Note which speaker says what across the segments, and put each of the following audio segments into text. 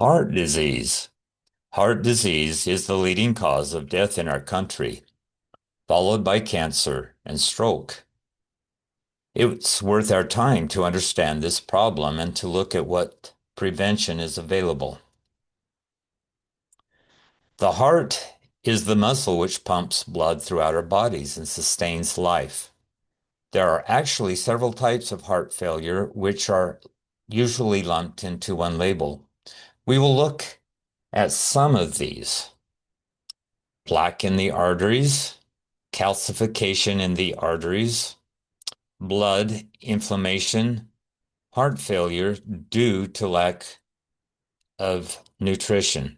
Speaker 1: Heart disease. Heart disease is the leading cause of death in our country, followed by cancer and stroke. It's worth our time to understand this problem and to look at what prevention is available. The heart is the muscle which pumps blood throughout our bodies and sustains life. There are actually several types of heart failure which are usually lumped into one label. We will look at some of these. Plaque in the arteries, calcification in the arteries, blood inflammation, heart failure due to lack of nutrition.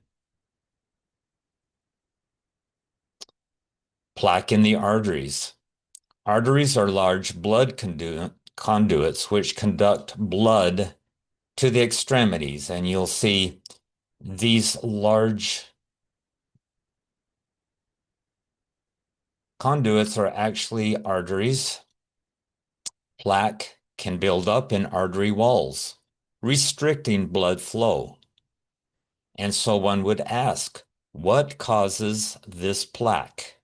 Speaker 1: Plaque in the arteries. Arteries are large blood conduits which conduct blood to the extremities, and you'll see these large conduits are actually arteries. Plaque can build up in artery walls, restricting blood flow. And so one would ask, what causes this plaque?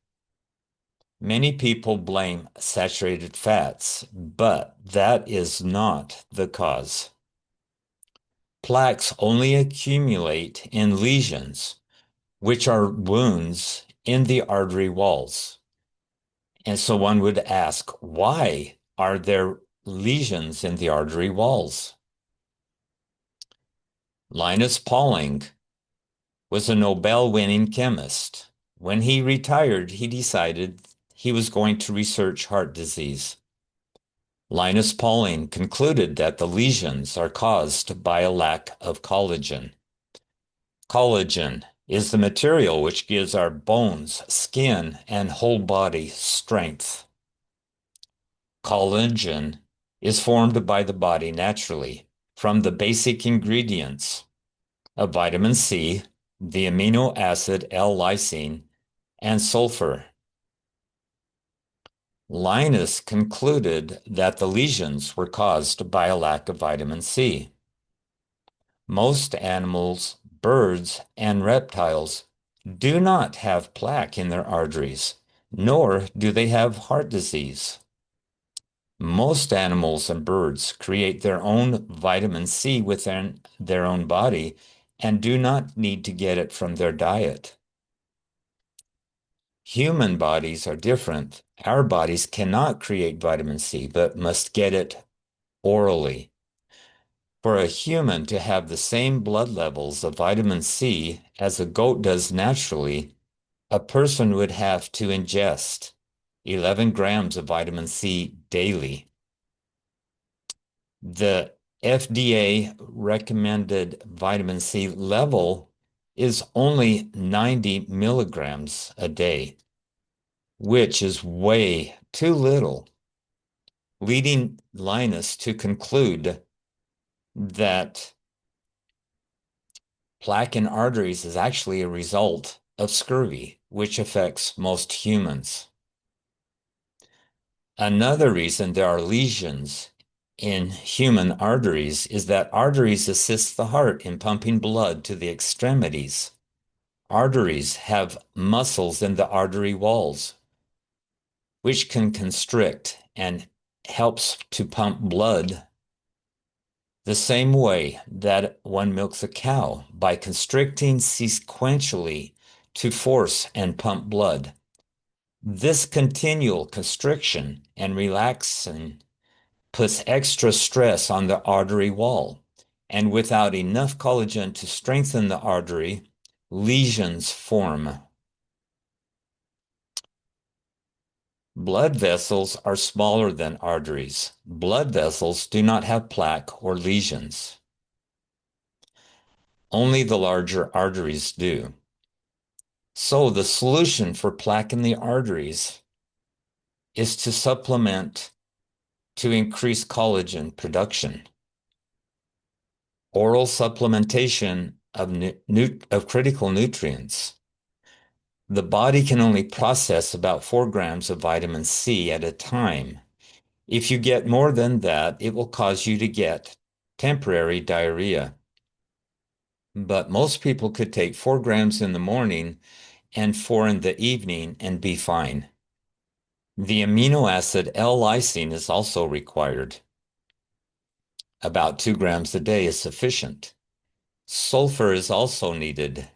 Speaker 1: Many people blame saturated fats, but that is not the cause. Plaques only accumulate in lesions, which are wounds in the artery walls. And so one would ask, why are there lesions in the artery walls? Linus Pauling was a Nobel-winning chemist. When he retired, he decided he was going to research heart disease. Linus Pauling concluded that the lesions are caused by a lack of collagen. Collagen is the material which gives our bones, skin, and whole body strength. Collagen is formed by the body naturally from the basic ingredients of vitamin C, the amino acid L-lysine, and sulfur. Linus concluded that the lesions were caused by a lack of vitamin C. Most animals, birds, and reptiles do not have plaque in their arteries, nor do they have heart disease. Most animals and birds create their own vitamin C within their own body and do not need to get it from their diet. Human bodies are different. Our bodies cannot create vitamin C, but must get it orally. For a human to have the same blood levels of vitamin C as a goat does naturally, a person would have to ingest 11 grams of vitamin C daily. The FDA recommended vitamin C level is only 90 milligrams a day, which is way too little, leading Linus to conclude that plaque in arteries is actually a result of scurvy, which affects most humans. Another reason there are lesions in human arteries is that arteries assist the heart in pumping blood to the extremities. Arteries have muscles in the artery walls, which can constrict and helps to pump blood the same way that one milks a cow by constricting sequentially to force and pump blood. This continual constriction and relaxing puts extra stress on the artery wall, and without enough collagen to strengthen the artery, lesions form. Blood vessels are smaller than arteries. Blood vessels do not have plaque or lesions. Only the larger arteries do. So the solution for plaque in the arteries is to supplement to increase collagen production. Oral supplementation of critical nutrients. The body can only process about 4 grams of vitamin C at a time. If you get more than that, it will cause you to get temporary diarrhea. but most people could take 4 grams in the morning and 4 in the evening and be fine. The amino acid L-lysine is also required. About 2 grams a day is sufficient. Sulfur is also needed.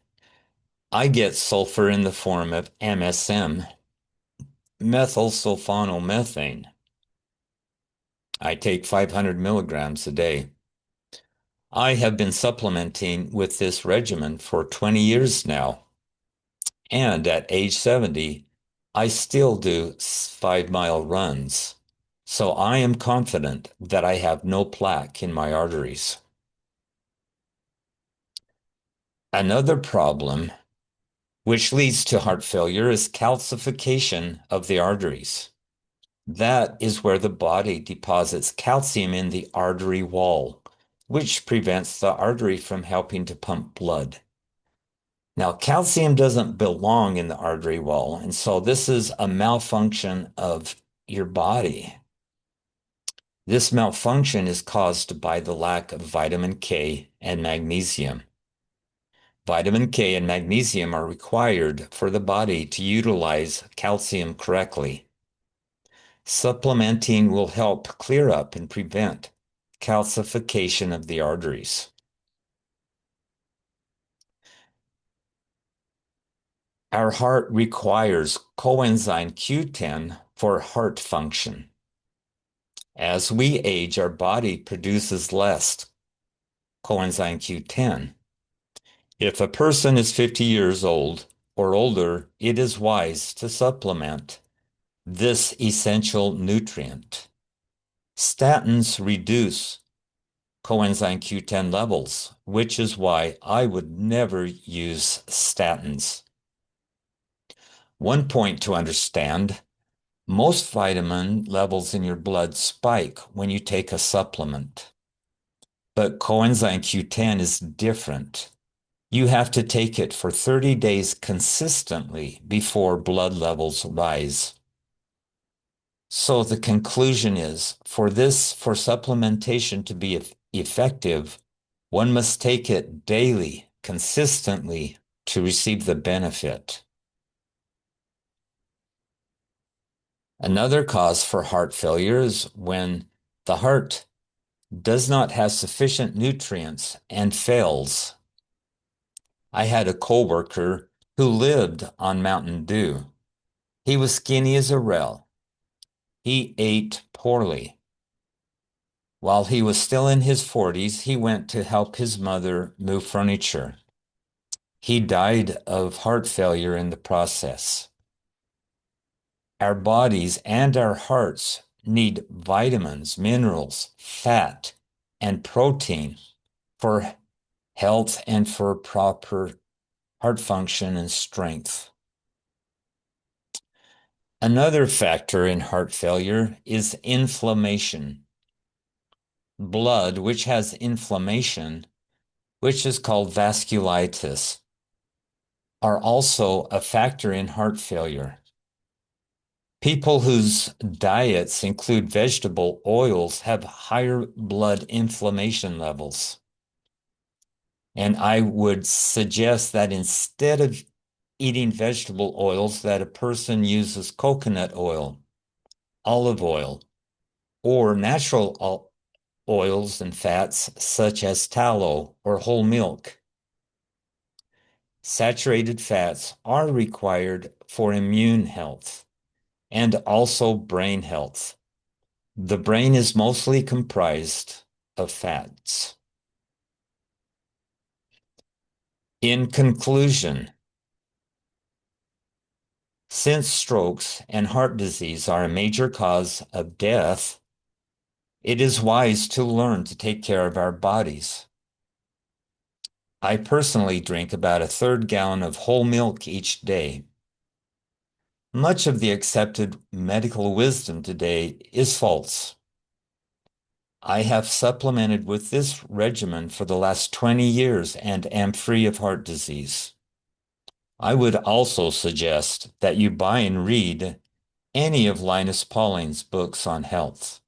Speaker 1: I get sulfur in the form of MSM, methylsulfonomethane. I take 500 milligrams a day. I have been supplementing with this regimen for 20 years now. And at age 70, I still do 5-mile runs. So I am confident that I have no plaque in my arteries. Another problem, which leads to heart failure, is calcification of the arteries. That is where the body deposits calcium in the artery wall, which prevents the artery from helping to pump blood. Now, calcium doesn't belong in the artery wall, and so this is a malfunction of your body. This malfunction is caused by the lack of vitamin K and magnesium. Vitamin K and magnesium are required for the body to utilize calcium correctly. Supplementing will help clear up and prevent calcification of the arteries. Our heart requires coenzyme Q10 for heart function. As we age, our body produces less coenzyme Q10. If a person is 50 years old or older, it is wise to supplement this essential nutrient. Statins reduce coenzyme Q10 levels, which is why I would never use statins. One point to understand, most vitamin levels in your blood spike when you take a supplement. But coenzyme Q10 is different. You have to take it for 30 days consistently before blood levels rise. So the conclusion is, for supplementation to be effective, one must take it daily, consistently, to receive the benefit. Another cause for heart failure is when the heart does not have sufficient nutrients and fails. I had a coworker who lived on Mountain Dew. He was skinny as a rail. He ate poorly. While he was still in his 40s, he went to help his mother move furniture. He died of heart failure in the process. Our bodies and our hearts need vitamins, minerals, fat, and protein for health and for proper heart function and strength. Another factor in heart failure is inflammation. Blood, which has inflammation, which is called vasculitis, are also a factor in heart failure. People whose diets include vegetable oils have higher blood inflammation levels. And I would suggest that instead of eating vegetable oils, that a person uses coconut oil, olive oil, or natural oils and fats such as tallow or whole milk. Saturated fats are required for immune health and also brain health. The brain is mostly comprised of fats. In conclusion, since strokes and heart disease are a major cause of death, it is wise to learn to take care of our bodies. I personally drink about a 1/3 gallon of whole milk each day. Much of the accepted medical wisdom today is false. I have supplemented with this regimen for the last 20 years and am free of heart disease. I would also suggest that you buy and read any of Linus Pauling's books on health.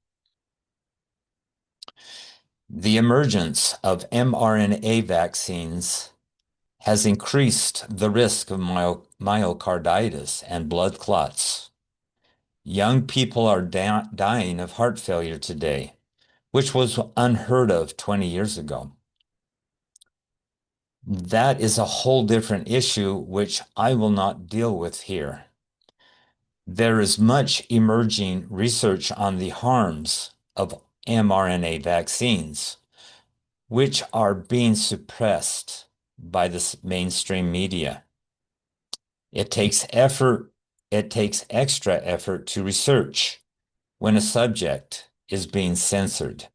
Speaker 1: The emergence of mRNA vaccines has increased the risk of myocarditis and blood clots. Young people are dying of heart failure today, which was unheard of 20 years ago. That is a whole different issue, which I will not deal with here. There is much emerging research on the harms of mRNA vaccines, which are being suppressed by the mainstream media. It takes effort, it takes extra effort to research when a subject is being censored.